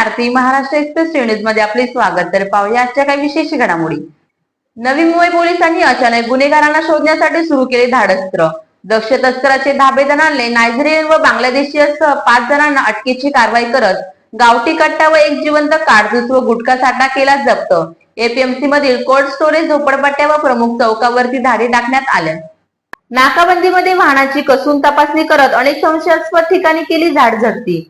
आरती Maharashtra express news मध्ये आपले स्वागत। तर पाहूया आजच्या काही विशेष घडामोडी। नवी मुंबई पोलिसांनी अचानक गुन्हेगारांना शोधण्यासाठी सुरू केले धाडसत्र। दक्ष तस्कराचे धाबेदन आणले। नायजेरियन व बांगलादेशीसह 5 जणांना अटकेची कारवाई करत गावठी कट्टा व एक जिवंत कारतूस व गुटखा साठा केला जप्त। एपीएमसी मधील कोल्ड स्टोरेज, झोपडपट्ट्या व प्रमुख चौकावरती धाडी टाकण्यात आल्या। नाकाबंदीमध्ये वाहनाची कसून तपासणी करत अनेक संशयास्पद ठिकाणी केली झाडझडती।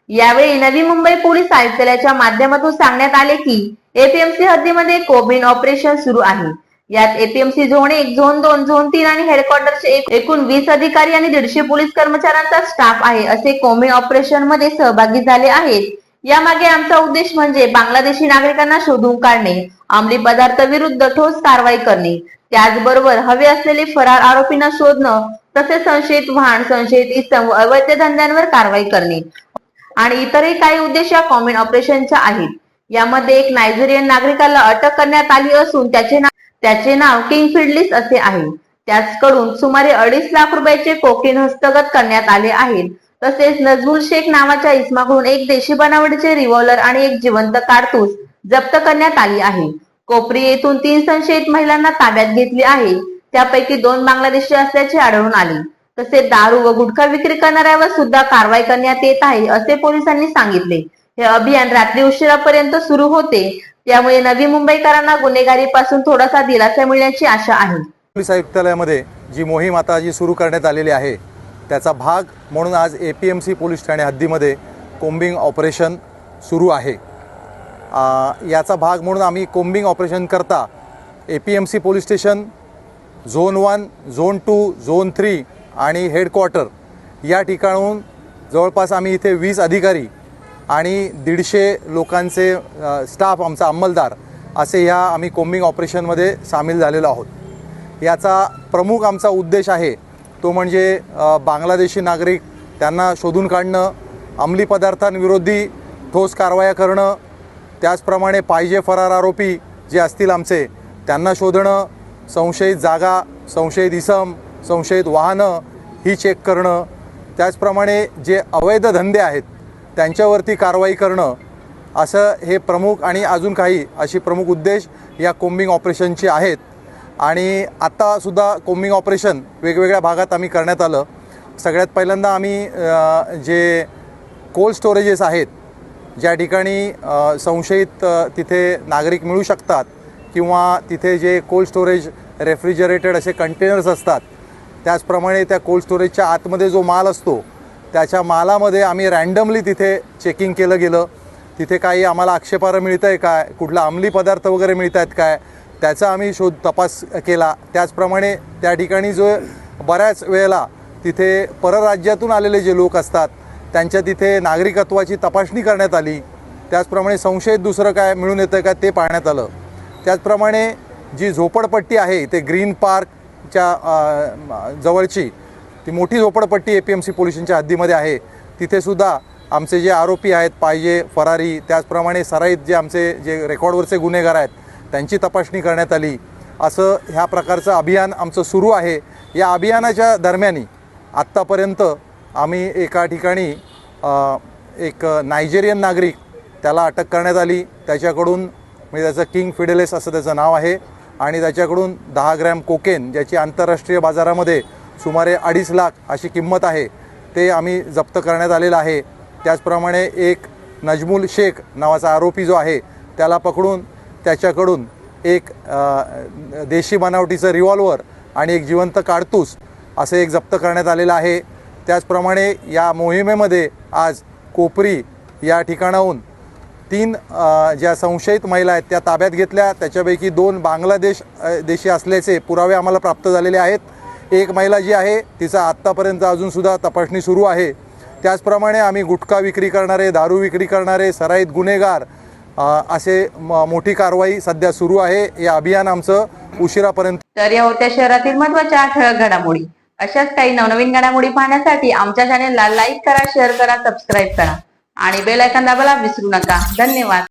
यावेळी नवी मुंबई पोलीस आयुक्तालयाच्या माध्यमातून सांगण्यात आले की एपीएमसी हद्दीमध्ये कोबिन ऑपरेशन सुरू आहे। यात एपीएमसी झोन 1, झोन 2, झोन 3 आणि हेडक्वार्टरचे एकूण 20 अधिकारी आणि 150 पोलीस कर्मचाऱ्यांचा स्टाफ आहे असे कोबिन ऑपरेशन मध्ये सहभागी झाले आहेत। यामागे आमचा उद्देश म्हणजे बांगलादेशी नागरिकांना शोधून काढणे, अंमली पदार्थ विरुद्ध ठोस कारवाई करणे, त्याचबरोबर हवे असलेले फरार आरोपींना शोधणं, तसेच संशयित वाहन, संशयित इसम व अवैध धंद्यांवर कारवाई करणे आणि इतरही काही उद्देश या कॉम्बिन ऑपरेशनच्या आहेत। यामध्ये एक नायजेरियन नागरिकाला अटक करण्यात आली असून त्याचे नाव किंग फिडलिस असे आहे। त्याचकडून सुमारे 2.5 लाख रुपयाचे कोकेन हस्तगत करण्यात आले आहेत। तसेच नजमुल शेख नावाच्या इसमाकडून एक देशी बनावटीचे रिव्हॉल्वर आणि एक जिवंत कारतूस जप्त करण्यात आली आहे। कोपरी येथून 3 संशयित महिलांना ताब्यात घेतले आहे। त्यापैकी 2 बांगलादेशी असल्याचे आढळून आले। तसेच दारू व गुटखा विक्री करणाऱ्यावर सुद्धा कारवाई करण्यात येत आहे असे पोलिसांनी सांगितले। हे अभियान रात्री उशिरापर्यंत सुरू होते, त्यामुळे नवी मुंबईकरांना गुन्हेगारीपासून थोडासा दिलासा मिळण्याची आशा आहे। पोलीस आयुक्तालयामध्ये जी मोहीम आता सुरू करण्यात आलेली आहे त्याचा भाग म्हणून आज एपीएमसी पोलीस ठाणे हद्दीमध्ये कोम्बिंग ऑपरेशन सुरू आहे। याचा भाग म्हणून आम्ही कोम्बिंग ऑपरेशन करता APMC police station, zone 1, zone 2, zone 3 आणि हेडक्वार्टर या ठिकाणून जवळपास आम्ही इथे 20 अधिकारी आणि 150 लोकांचे स्टाफ, आमचा अंमलदार असे ह्या आम्ही कोम्बिंग ऑपरेशनमध्ये सामील झालेलो आहोत। याचा प्रमुख आमचा उद्देश आहे तो म्हणजे बांगलादेशी नागरिक त्यांना शोधून काढणं, अंमली पदार्थांविरोधी ठोस कारवाया करणं, त्याचप्रमाणे पाहिजे फरार आरोपी जे असतील आमचे त्यांना शोधणं, संशयित जागा, संशयित इसम, संशयित वाहनं ही चेक करणं, त्याचप्रमाणे जे अवैध धंदे आहेत त्यांच्यावरती कारवाई करणं, असं हे प्रमुख आणि अजून काही अशी प्रमुख उद्देश या कोम्बिंग ऑपरेशनचे आहेत। आणि आत्तासुद्धा कोम्बिंग ऑपरेशन वेगवेगळ्या भागात आम्ही करण्यात आलं। सगळ्यात पहिल्यांदा आम्ही जे कोल्ड स्टोरेजेस आहेत, ज्या ठिकाणी संशयित तिथे नागरिक मिळू शकतात किंवा तिथे जे कोल्ड स्टोरेज रेफ्रिजरेटेड असे कंटेनर्स असतात, त्याचप्रमाणे त्या कोल्ड स्टोरेजच्या आतमध्ये जो माल असतो त्याच्या मालामध्ये आम्ही रँडमली तिथे चेकिंग केलं गेलं। तिथे काही आम्हाला आक्षेपार्ह मिळतं आहे काय, कुठला अंमली पदार्थ वगैरे मिळत आहेत काय, त्याचा आम्ही तपास केला। त्याचप्रमाणे त्या ठिकाणी जो बऱ्याच वेळेला तिथे परराज्यातून आलेले जे लोक असतात त्यांच्या तिथे नागरिकत्वाची तपासणी करण्यात आली। त्याचप्रमाणे संशयित दुसरं काय मिळून येतं का ते पाहण्यात आलं। त्याचप्रमाणे जी झोपडपट्टी आहे ते ग्रीन पार्कच्या जवळची ती मोठी झोपडपट्टी एपीएमसी पोलिसांच्या हद्दीमध्ये आहे। तिथेसुद्धा आमचे जे आरोपी आहेत, पाहिजे फरारी, त्याचप्रमाणे सराईत जे आमचे जे रेकॉर्डवरचे गुन्हेगार आहेत त्यांची तपासणी करण्यात आली। असं ह्या प्रकारचं अभियान आमचं सुरू आहे। या अभियानाच्या दरम्यान आत्तापर्यंत आम्ही एका ठिकाणी एक नायजेरियन नागरिक त्याला अटक करण्यात आली। त्याच्याकडून म्हणजे त्याचं किंग फिडेलिस असं त्याचं नाव आहे आणि त्याच्याकडून 10 ग्रॅम कोकेन ज्याची आंतरराष्ट्रीय बाजारामध्ये सुमारे 2.5 लाख अशी किंमत आहे ते आम्ही जप्त करण्यात आलेलं आहे। त्याचप्रमाणे एक नजमुल शेख नावाचा आरोपी जो आहे त्याला पकडून त्याच्याकडून एक देशी बनावटीचं रिव्हॉल्वर आणि एक जिवंत कारतूस असे एक जप्त करण्यात आलेलं आहे। त्याचप्रमाणे या मोहिमेमध्ये आज कोपरी या ठिकाणाहून 3 ज्या संशयित महिला आहेत त्या ताब्यात घेतल्या। त्याच्यापैकी 2 बांगलादेश देशी असल्याचे पुरावे आम्हाला प्राप्त झालेले आहेत। एक महिला जी आहे तिचा आत्तापर्यंत अजूनसुद्धा तपासणी सुरू आहे। त्याचप्रमाणे आम्ही गुटखा विक्री करणारे, दारू विक्री करणारे, सराईत गुन्हेगार असे मोठी कारवाई सध्या सुरू आहे। हे अभियान आमचं उशिरापर्यंत। तर या होत्या शहरातील महत्त्वाच्या ठळक घडामोडी। अशाच काही नवनवीन घडामोडी पाहण्यासाठी आमच्या चॅनेलला लाईक करा, शेअर करा, सबस्क्राईब करा आणि बेल आयकॉन दाबायला विसरू नका। धन्यवाद।